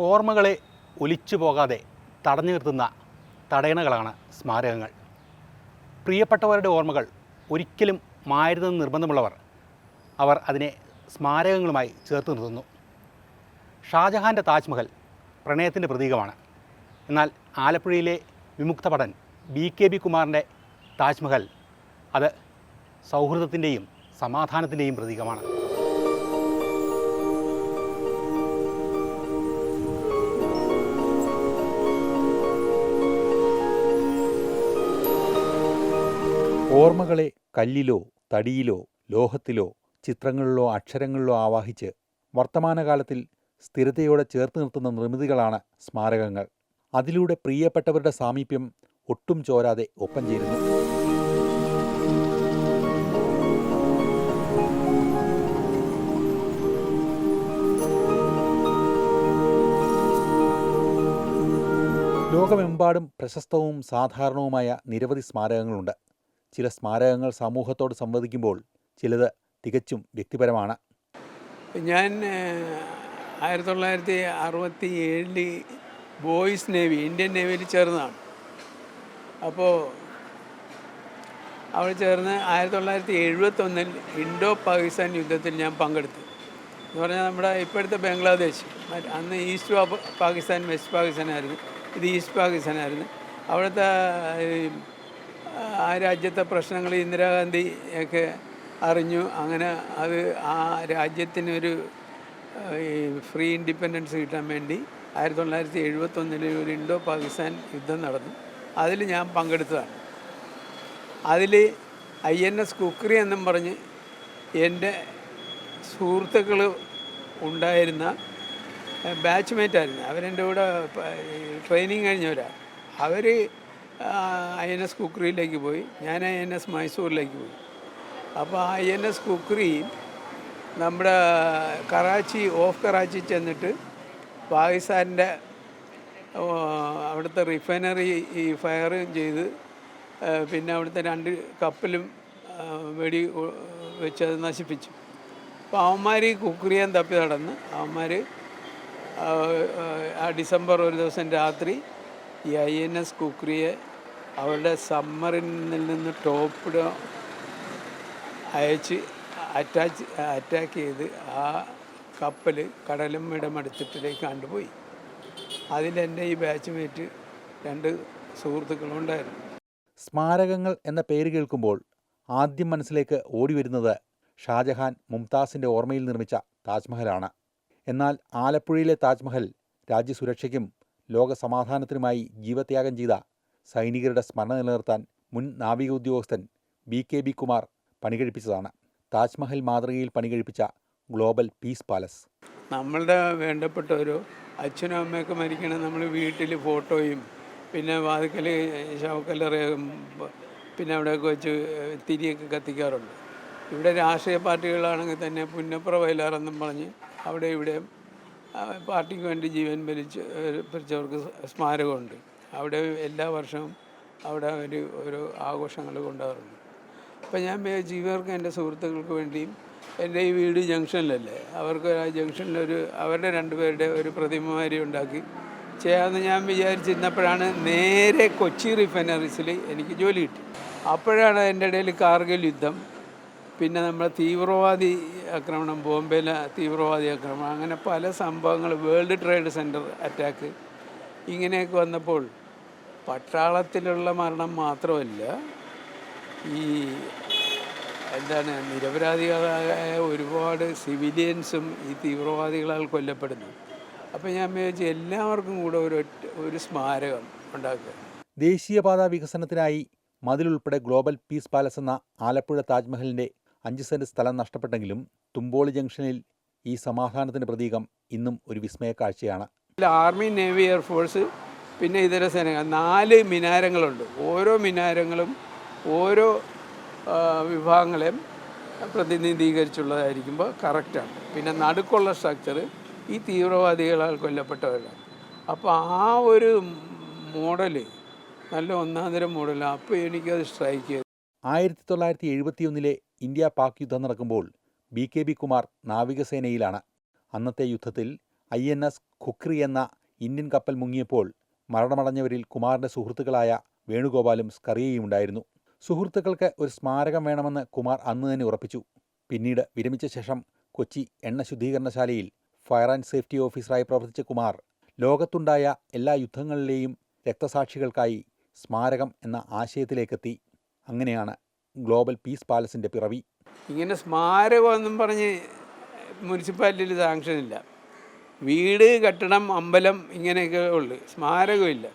ഓർമ്മകളെ ഒലിച്ചു പോകാതെ തടഞ്ഞു നിർത്തുന്ന തടയണകളാണ് സ്മാരകങ്ങൾ. പ്രിയപ്പെട്ടവരുടെ ഓർമ്മകൾ ഒരിക്കലും മായരുതെന്ന് നിർബന്ധമുള്ളവർ അവർ അതിനെ സ്മാരകങ്ങളുമായി ചേർത്ത് നിർത്തുന്നു. ഷാജഹാൻ്റെ താജ്മഹൽ പ്രണയത്തിൻ്റെ പ്രതീകമാണ്. എന്നാൽ ആലപ്പുഴയിലെ വിമുക്ത ഭടൻ BKB കുമാറിൻ്റെ താജ്മഹൽ അത് സൗഹൃദത്തിൻ്റെയും സമാധാനത്തിൻ്റെയും പ്രതീകമാണ്. ഓർമ്മകളെ കല്ലിലോ തടിയിലോ ലോഹത്തിലോ ചിത്രങ്ങളിലോ അക്ഷരങ്ങളിലോ ആവാഹിച്ച് വർത്തമാനകാലത്തിൽ സ്ഥിരതയോടെ ചേർത്ത് നിർത്തുന്ന നിർമ്മിതികളാണ് സ്മാരകങ്ങൾ. അതിലൂടെ പ്രിയപ്പെട്ടവരുടെ സാമീപ്യം ഒട്ടും ചോരാതെ ഒപ്പം ചേരുന്നു. ലോകമെമ്പാടും പ്രശസ്തവും സാധാരണവുമായ നിരവധി സ്മാരകങ്ങളുണ്ട്. ചില സ്മാരകങ്ങൾ സമൂഹത്തോട് സംവദിക്കുമ്പോൾ ചിലത് തികച്ചും വ്യക്തിപരമാണ്. ഞാൻ 1967 ബോയ്സ് നേവി, ഇന്ത്യൻ നേവിയിൽ ചേർന്നതാണ്. അപ്പോൾ അവിടെ ചേർന്ന് 1971 ഇൻഡോ പാകിസ്ഥാൻ യുദ്ധത്തിൽ ഞാൻ പങ്കെടുത്തു. എന്ന് പറഞ്ഞാൽ നമ്മുടെ ഇപ്പോഴത്തെ ബംഗ്ലാദേശ്, അന്ന് ഈസ്റ്റ് പാകിസ്ഥാൻ വെസ്റ്റ് പാകിസ്ഥാനായിരുന്നു, ഇത് ഈസ്റ്റ് പാകിസ്ഥാനായിരുന്നു. അവിടുത്തെ ആ രാജ്യത്തെ പ്രശ്നങ്ങൾ ഇന്ദിരാഗാന്ധി ഒക്കെ അറിഞ്ഞു. അങ്ങനെ അത് ആ രാജ്യത്തിനൊരു ഫ്രീ ഇൻഡിപെൻഡൻസ് കിട്ടാൻ വേണ്ടി 1971 ഒരു ഇൻഡോ പാകിസ്ഥാൻ യുദ്ധം നടന്നു. അതിൽ ഞാൻ പങ്കെടുത്തതാണ്. അതിൽ INS കുക്രി എന്നും പറഞ്ഞ് എൻ്റെ സുഹൃത്തുക്കൾ ഉണ്ടായിരുന്ന ബാച്ച്മേറ്റായിരുന്നു. അവരെൻ്റെ കൂടെ ട്രെയിനിങ് കഴിഞ്ഞവരാണ്. അവർ INS കുക്രിയിലേക്ക് പോയി, ഞാൻ INS മൈസൂരിലേക്ക് പോയി. അപ്പോൾ INS കുക്രി നമ്മുടെ കറാച്ചി ചെന്നിട്ട് പാകിസ്ഥാൻ്റെ അവിടുത്തെ റിഫൈനറി ഫയർ ചെയ്ത് പിന്നെ അവിടുത്തെ 2 കപ്പലും വെടി വെച്ചത് നശിപ്പിച്ചു. അപ്പോൾ അവന്മാർ കുക്രിയാൻ തപ്പി നടന്ന് അവന്മാർ ആ ഡിസംബർ ഒരു ദിവസം രാത്രി ഈ INS കുക്രിയെ അവരുടെ സബ്മറീനിൽ നിന്ന് ടോപ്പ് അയച്ച് അറ്റാക്ക് ചെയ്ത് ആ കപ്പൽ കടലുമ്മയുടെ മടിത്തട്ടിലേക്ക് കണ്ടുപോയി. അതിലെൻ്റെ ഈ ബാച്ച്മേറ്റ് 2 സുഹൃത്തുക്കളുണ്ടായിരുന്നു. സ്മാരകങ്ങൾ എന്ന പേര് കേൾക്കുമ്പോൾ ആദ്യം മനസ്സിലേക്ക് ഓടി വരുന്നത് ഷാജഹാൻ മുംതാസിൻ്റെ ഓർമ്മയിൽ നിർമ്മിച്ച താജ്മഹലാണ്. എന്നാൽ ആലപ്പുഴയിലെ താജ്മഹൽ രാജ്യസുരക്ഷയ്ക്കും ലോകസമാധാനത്തിനുമായി ജീവത്യാഗം ചെയ്ത സൈനികരുടെ സ്മരണ നിലനിർത്താൻ മുൻ നാവിക ഉദ്യോഗസ്ഥൻ BKB കുമാർ പണികഴിപ്പിച്ചതാണ്. താജ്മഹൽ മാതൃകയിൽ പണികഴിപ്പിച്ച ഗ്ലോബൽ പീസ് പാലസ്. നമ്മളുടെ വേണ്ടപ്പെട്ടവരോ അച്ഛനും അമ്മയൊക്കെ മരിക്കണം, നമ്മൾ വീട്ടിൽ ഫോട്ടോയും പിന്നെ വാതിക്കൽ ശവക്കല്ലറയും പിന്നെ അവിടെയൊക്കെ വെച്ച് തിരിയൊക്കെ കത്തിക്കാറുണ്ട്. ഇവിടെ രാഷ്ട്രീയ പാർട്ടികളാണെങ്കിൽ തന്നെ പുന്നപ്ര വയലാറെന്നും പറഞ്ഞ് അവിടെ ഇവിടെ പാർട്ടിക്ക് വേണ്ടി ജീവൻ ഭരിച്ചവർക്ക് സ്മാരകമുണ്ട്. അവിടെ എല്ലാ വർഷവും അവിടെ ഒരു ആഘോഷങ്ങൾ കൊണ്ടുവരുന്നുണ്ട്. അപ്പം ഞാൻ ഇവർക്ക് എൻ്റെ സുഹൃത്തുക്കൾക്ക് വേണ്ടിയും എൻ്റെ ഈ വീട് ജംഗ്ഷനിലല്ലേ, അവർക്ക് ആ ജംഗ്ഷനിലൊരു അവരുടെ 2 പേരുടെ ഒരു പ്രതിമമാരി ഉണ്ടാക്കി ചെയ്യാമെന്ന് ഞാൻ വിചാരിച്ചിരുന്നപ്പോഴാണ് നേരെ കൊച്ചി റിഫൈനറീസിൽ എനിക്ക് ജോലി കിട്ടി. അപ്പോഴാണ് എൻ്റെ ഇടയിൽ കാർഗിൽ യുദ്ധം, പിന്നെ നമ്മുടെ തീവ്രവാദി ആക്രമണം, ബോംബെയിലെ തീവ്രവാദി ആക്രമണം, അങ്ങനെ പല സംഭവങ്ങൾ, വേൾഡ് ട്രേഡ് സെൻറ്റർ അറ്റാക്ക്, ഇങ്ങനെയൊക്കെ വന്നപ്പോൾ പട്ടാളത്തിലുള്ള മരണം മാത്രമല്ല, ഈ നിരപരാധികളായ ഒരുപാട് സിവിലിയൻസും ഈ തീവ്രവാദികളാൽ കൊല്ലപ്പെടുന്നു. അപ്പോൾ ഞാൻ വിചാരിച്ചു എല്ലാവർക്കും കൂടെ ഒരു സ്മാരകം ഉണ്ടാക്കുക. ദേശീയപാത വികസനത്തിനായി മതിലുൾപ്പെടെ ഗ്ലോബൽ പീസ് പാലസ് എന്ന ആലപ്പുഴ താജ്മഹലിൻ്റെ 5 സെൻറ്റ് സ്ഥലം നഷ്ടപ്പെട്ടെങ്കിലും തുമ്പോളി ജംഗ്ഷനിൽ ഈ സമാധാനത്തിൻ്റെ പ്രതീകം ഇന്നും ഒരു വിസ്മയ കാഴ്ചയാണ്. ആർമി, നേവി, എയർഫോഴ്സ്, പിന്നെ ഇതര സേനകൾ 4 മിനാരങ്ങളുണ്ട്. ഓരോ മിനാരങ്ങളും ഓരോ വിഭാഗങ്ങളെയും പ്രതിനിധീകരിച്ചുള്ളതായിരിക്കുമ്പോൾ കറക്റ്റാണ്. പിന്നെ നടുക്കുള്ള സ്ട്രക്ചർ ഈ തീവ്രവാദികളാൽ കൊല്ലപ്പെട്ടവരാണ്. അപ്പോൾ ആ ഒരു മോഡല് നല്ല ഒന്നാന്തരം മോഡലാണ്. അപ്പോൾ എനിക്കത് സ്ട്രൈക്ക് ചെയ്തു. 1971 ഇന്ത്യ പാക് യുദ്ധം നടക്കുമ്പോൾ BKB കുമാർ നാവികസേനയിലാണ്. അന്നത്തെ യുദ്ധത്തിൽ INS ഖുക്രി എന്ന ഇന്ത്യൻ കപ്പൽ മുങ്ങിയപ്പോൾ മരണമടഞ്ഞവരിൽ കുമാറിൻ്റെ സുഹൃത്തുക്കളായ വേണുഗോപാലും സ്കറിയയും ഉണ്ടായിരുന്നു. സുഹൃത്തുക്കൾക്ക് ഒരു സ്മാരകം വേണമെന്ന് കുമാർ അന്ന് തന്നെ ഉറപ്പിച്ചു. പിന്നീട് വിരമിച്ച ശേഷം കൊച്ചി എണ്ണ ശുദ്ധീകരണശാലയിൽ ഫയർ ആൻഡ് സേഫ്റ്റി ഓഫീസറായി പ്രവർത്തിച്ച കുമാർ ലോകത്തുണ്ടായ എല്ലാ യുദ്ധങ്ങളിലെയും രക്തസാക്ഷികൾക്കായി സ്മാരകം എന്ന ആശയത്തിലേക്കെത്തി. അങ്ങനെയാണ് ഗ്ലോബൽ പീസ് പാലസിൻ്റെ പിറവി. ഇങ്ങനെ സ്മാരകമൊന്നും പറഞ്ഞ് മുനിസിപ്പാലിറ്റിയിൽ സാങ്ഷനില്ല. വീട്, കെട്ടിടം, അമ്പലം ഇങ്ങനെയൊക്കെ ഉള്ളു, സ്മാരകമില്ല.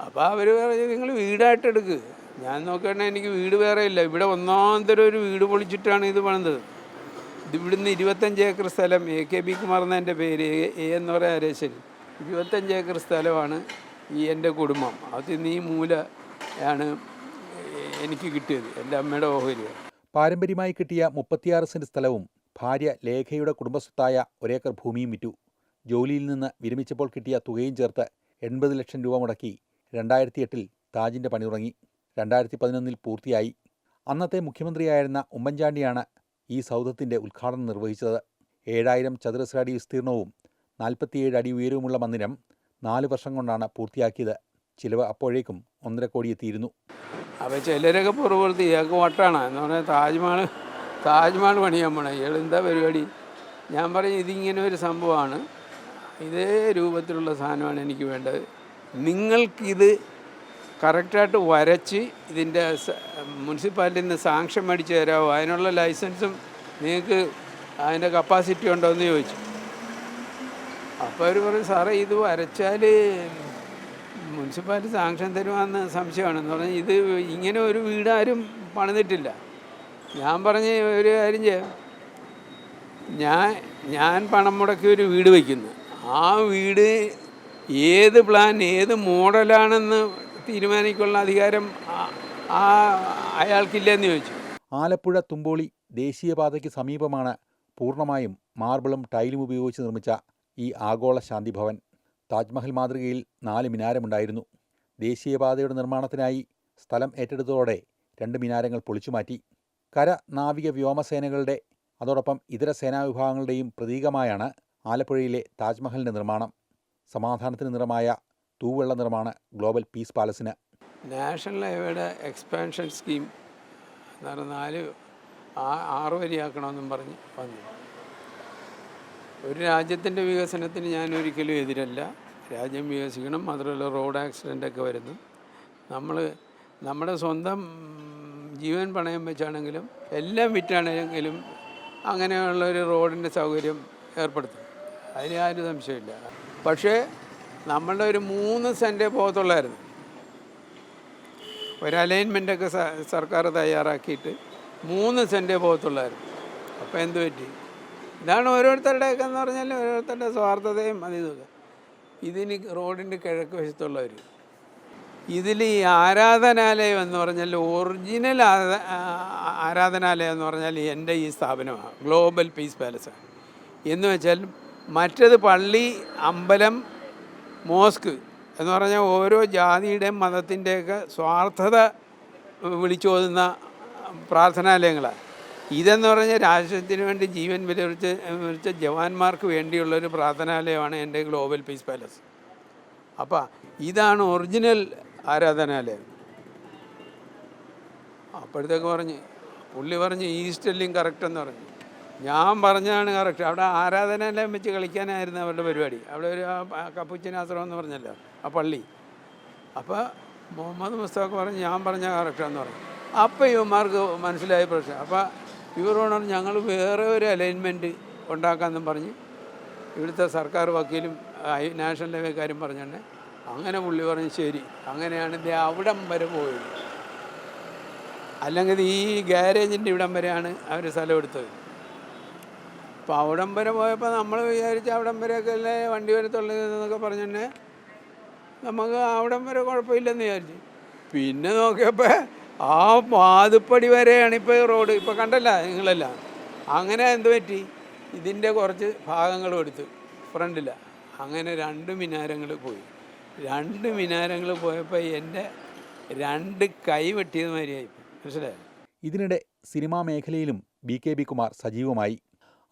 അപ്പോൾ അവർ പറഞ്ഞു നിങ്ങൾ വീടായിട്ട് എടുക്കുക. ഞാൻ നോക്കുകയാണെങ്കിൽ എനിക്ക് വീട് വേറെ ഇല്ല. ഇവിടെ ഒന്നാന്തരം ഒരു വീട് പൊളിച്ചിട്ടാണ് ഇത് പണിതത്. ഇവിടുന്ന് 25 ഏക്കർ സ്ഥലം, AKB കുമാർ എൻ്റെ പേര്, എ എന്ന് പറയാൻ അരേശ്വരി, 25 ഏക്കർ സ്ഥലമാണ് എൻ്റെ കുടുംബം. അതിൽ ഈ മൂലയാണ് എനിക്ക് കിട്ടിയത്, എൻ്റെ അമ്മയുടെ ഓഹരി. പാരമ്പര്യമായി കിട്ടിയ 36 സെൻറ്റ് സ്ഥലവും ഭാര്യ ലേഖയുടെ കുടുംബസ്വത്തായ 1 ഏക്കർ ഭൂമിയും വിറ്റു. ജോലിയിൽ നിന്ന് വിരമിച്ചപ്പോൾ കിട്ടിയ തുകയും ചേർത്ത് 80 ലക്ഷം രൂപ മുടക്കി 2008 താജിൻ്റെ പണി തുടങ്ങി. 2011 പൂർത്തിയായി. അന്നത്തെ മുഖ്യമന്ത്രിയായിരുന്ന ഉമ്മൻചാണ്ടിയാണ് ഈ സൗധത്തിൻ്റെ ഉദ്ഘാടനം നിർവഹിച്ചത്. 7000 ചതുരശ്ര അടി വിസ്തീർണവും 47 അടി ഉയരവുമുള്ള മന്ദിരം 4 വർഷം കൊണ്ടാണ് പൂർത്തിയാക്കിയത്. ചിലവ് അപ്പോഴേക്കും 1.5 കോടി എത്തിയിരുന്നു. അപ്പോൾ ചിലരൊക്കെ പുറപുറത്ത് ഇയാൾക്ക് വട്ടാണ് എന്ന് പറഞ്ഞാൽ താജ്മഹൽ പണിയാൻ പോണേ, ഇയാൾ എന്താ പരിപാടി? ഞാൻ പറയും ഇതിങ്ങനെ ഒരു സംഭവമാണ്, ഇതേ രൂപത്തിലുള്ള സാധനമാണ് എനിക്ക് വേണ്ടത്. നിങ്ങൾക്കിത് കറക്റ്റായിട്ട് വരച്ച് ഇതിൻ്റെ മുനിസിപ്പാലിറ്റിയിൽ നിന്ന് സാങ്ഷൻ മേടിച്ച് തരാമോ, അതിനുള്ള ലൈസൻസും നിങ്ങൾക്ക് അതിൻ്റെ കപ്പാസിറ്റി ഉണ്ടോ എന്ന് ചോദിച്ചു. അപ്പോൾ അവർ പറയും സാറേ ഇത് വരച്ചാൽ മുനിസിപ്പാലിറ്റി സാങ്ഷൻ തരുവാന്ന് സംശയമാണെന്ന് പറഞ്ഞാൽ ഇത് ഇങ്ങനെ ഒരു വീട് ആരും പണിതിട്ടില്ല. ഞാൻ പറഞ്ഞ ഒരു കാര്യം ചെയ്യാം, ഞാൻ പണം മുടക്കി ഒരു വീട് വയ്ക്കുന്നു, ആ വീട് ഏത് പ്ലാൻ ഏത് മോഡലാണെന്ന് തീരുമാനിക്കാനുള്ള അധികാരം അയാൾക്കില്ലെന്ന് ചോദിച്ചു. ആലപ്പുഴ തുമ്പോളി ദേശീയപാതയ്ക്ക് സമീപമാണ് പൂർണ്ണമായും മാർബിളും ടൈലും ഉപയോഗിച്ച് നിർമ്മിച്ച ഈ ആഗോള ശാന്തിഭവൻ. താജ്മഹൽ മാതൃകയിൽ 4 മിനാരമുണ്ടായിരുന്നു. ദേശീയപാതയുടെ നിർമ്മാണത്തിനായി സ്ഥലം ഏറ്റെടുത്തതോടെ 2 മിനാരങ്ങൾ പൊളിച്ചുമാറ്റി. കര, നാവിക, വ്യോമസേനകളുടെ അതോടൊപ്പം ഇതര സേനാവിഭാഗങ്ങളുടെയും പ്രതീകമായാണ് ആലപ്പുഴയിലെ താജ്മഹലിൻ്റെ നിർമ്മാണം. സമാധാനത്തിന് നിറമായ തൂവെള്ള നിറമാണ് ഗ്ലോബൽ പീസ് പാലസിന്. നാഷണൽ ഹൈവേയുടെ എക്സ്പാൻഷൻ സ്കീം എന്ന് പറഞ്ഞാൽ 6 വരിയാക്കണമെന്നും പറഞ്ഞ് വന്നു. ഒരു രാജ്യത്തിൻ്റെ വികസനത്തിന് ഞാൻ ഒരിക്കലും എതിരല്ല. രാജ്യം വികസിക്കണം, മാത്രമല്ല റോഡ് ആക്സിഡൻ്റൊക്കെ വരുന്നു. നമ്മുടെ സ്വന്തം ജീവൻ പണയം വെച്ചാണെങ്കിലും എല്ലാം വിറ്റാണെങ്കിലും അങ്ങനെയുള്ളൊരു റോഡിൻ്റെ സൗകര്യം ഏർപ്പെടുത്തും, അതിന് ആരും സംശയമില്ല. പക്ഷേ നമ്മളുടെ ഒരു 3 സെൻറ്റേ പോകത്തുള്ളായിരുന്നു. ഒരു അലൈൻമെൻറ്റൊക്കെ സർക്കാർ തയ്യാറാക്കിയിട്ട് 3 സെൻറ്റേ പോകത്തുള്ളായിരുന്നു. അപ്പോൾ എന്ത് പറ്റി? ഇതാണ് ഓരോരുത്തരുടെയൊക്കെ എന്ന് പറഞ്ഞാൽ ഓരോരുത്തരുടെ സ്വാർത്ഥതയും ഇതൊക്കെ. ഇതിന് റോഡിൻ്റെ കിഴക്ക് വശത്തുള്ളവർ ഇതിൽ ഈ ആരാധനാലയം എന്ന് പറഞ്ഞാൽ ഒറിജിനൽ ആരാധനാലയം എന്ന് പറഞ്ഞാൽ എൻ്റെ ഈ സ്ഥാപനമാണ് ഗ്ലോബൽ പീസ് പാലസ്. എന്ന് വെച്ചാൽ മറ്റത് പള്ളി, അമ്പലം, മോസ്ക് എന്ന് പറഞ്ഞാൽ ഓരോ ജാതിയുടെയും മതത്തിൻ്റെയൊക്കെ സ്വാർത്ഥത വിളിച്ചോതുന്ന പ്രാർത്ഥനാലയങ്ങളാണ്. ഇതെന്ന് പറഞ്ഞാൽ രാഷ്ട്രത്തിന് വേണ്ടി ജീവൻ വിലവരിച്ച ജവാന്മാർക്ക് വേണ്ടിയുള്ളൊരു പ്രാർത്ഥനാലയമാണ് എൻ്റെ ഗ്ലോബൽ പീസ് പാലസ്. അപ്പോൾ ഇതാണ് ഒറിജിനൽ ആരാധനാലയം. അപ്പോഴത്തേക്ക് പുള്ളി പറഞ്ഞ് ഈസ്റ്റെല്ലിങ് കറക്റ്റ് എന്ന് പറഞ്ഞു. ഞാൻ പറഞ്ഞതാണ് കറക്റ്റ്. അവിടെ ആരാധനാലയം വെച്ച് കളിക്കാനായിരുന്നു അവരുടെ പരിപാടി. അവിടെ ഒരു കപ്പുച്ചിനാശ്രമം എന്ന് പറഞ്ഞല്ലോ ആ പള്ളി. അപ്പോൾ മുഹമ്മദ് മുസ്തഫ പറഞ്ഞ് ഞാൻ പറഞ്ഞ കറക്റ്റാന്ന് പറഞ്ഞു. അപ്പോൾ ഇവന്മാർക്ക് മനസ്സിലായ പ്രശ്നം. അപ്പോൾ ഇവരോട് ഞങ്ങൾ വേറെ ഒരു അലൈൻമെൻറ്റ് ഉണ്ടാക്കാമെന്നും പറഞ്ഞ് ഇവിടുത്തെ സർക്കാർ വക്കീലും നാഷണൽ ഹൈവേക്കാരും പറഞ്ഞുതന്നെ അങ്ങനെ പുള്ളി പറഞ്ഞ് ശരി, അങ്ങനെയാണ് ഇത് അവിടം വരെ പോയത്. അല്ലെങ്കിൽ ഈ ഗ്യാരേജിൻ്റെ ഇവിടം വരെയാണ് അവർ സ്ഥലം എടുത്തത്. അപ്പോൾ അവിടം വരെ പോയപ്പോൾ നമ്മൾ വിചാരിച്ച അവിടം വരെയൊക്കെ അല്ലേ വണ്ടി വരത്തുള്ളതെന്നൊക്കെ പറഞ്ഞു തന്നെ നമുക്ക് അവിടം വരെ കുഴപ്പമില്ലെന്ന് വിചാരിച്ചു. പിന്നെ നോക്കിയപ്പോൾ ആ വാതുപ്പടി വരെയാണ് ഇപ്പോൾ റോഡ്. ഇപ്പോൾ കണ്ടല്ല നിങ്ങളെല്ലാം. അങ്ങനെ എന്ത് പറ്റി? ഇതിൻ്റെ കുറച്ച് ഭാഗങ്ങളും എടുത്ത് ഫ്രണ്ടില്ല. അങ്ങനെ 2 മിനാരങ്ങൾ പോയി. 2 മിനാരങ്ങൾ പോയപ്പോൾ എൻ്റെ 2 കൈ വെട്ടിയത് മാതിരിയായി. മനസ്സിലായോ? ഇതിനിടെ സിനിമാ മേഖലയിലും BKB കുമാർ സജീവമായി.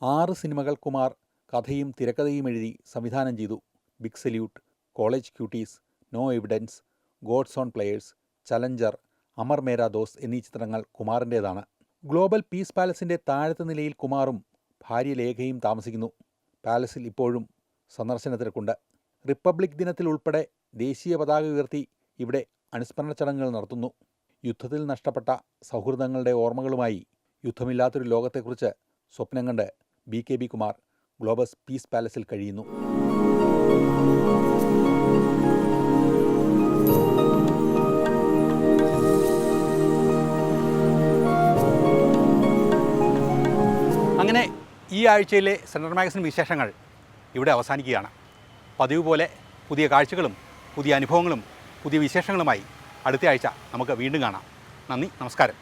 6 സിനിമകൾ കുമാർ കഥയും തിരക്കഥയും എഴുതി സംവിധാനം ചെയ്തു. Big salute, college cuties, no evidence, God's own players, challenger, Amar Mera Dost എന്നീ ചിത്രങ്ങൾ കുമാറിൻ്റേതാണ്. ഗ്ലോബൽ പീസ് പാലസിൻ്റെ താഴത്തെ നിലയിൽ കുമാറും ഭാര്യ ലേഖയും താമസിക്കുന്നു. പാലസിൽ ഇപ്പോഴും സന്ദർശന തിരക്കുണ്ട്. റിപ്പബ്ലിക് ദിനത്തിൽ ഉൾപ്പെടെ ദേശീയ പതാക ഉയർത്തി ഇവിടെ അനുസ്മരണ ചടങ്ങുകൾ നടത്തുന്നു. യുദ്ധത്തിൽ നഷ്ടപ്പെട്ട സൗഹൃദങ്ങളുടെ ഓർമ്മകളുമായി യുദ്ധമില്ലാത്തൊരു ലോകത്തെക്കുറിച്ച് സ്വപ്നം കണ്ട് BKB കുമാർ ഗ്ലോബൽ പീസ് പാലസിൽ കഴിയുന്നു. അങ്ങനെ ഈ ആഴ്ചയിലെ സെൻട്രൽ മാഗസിൻ വിശേഷങ്ങൾ ഇവിടെ അവസാനിക്കുകയാണ്. പതിവ് പോലെ പുതിയ കാഴ്ചകളും പുതിയ അനുഭവങ്ങളും പുതിയ വിശേഷങ്ങളുമായി അടുത്ത ആഴ്ച നമുക്ക് വീണ്ടും കാണാം. നന്ദി, നമസ്കാരം.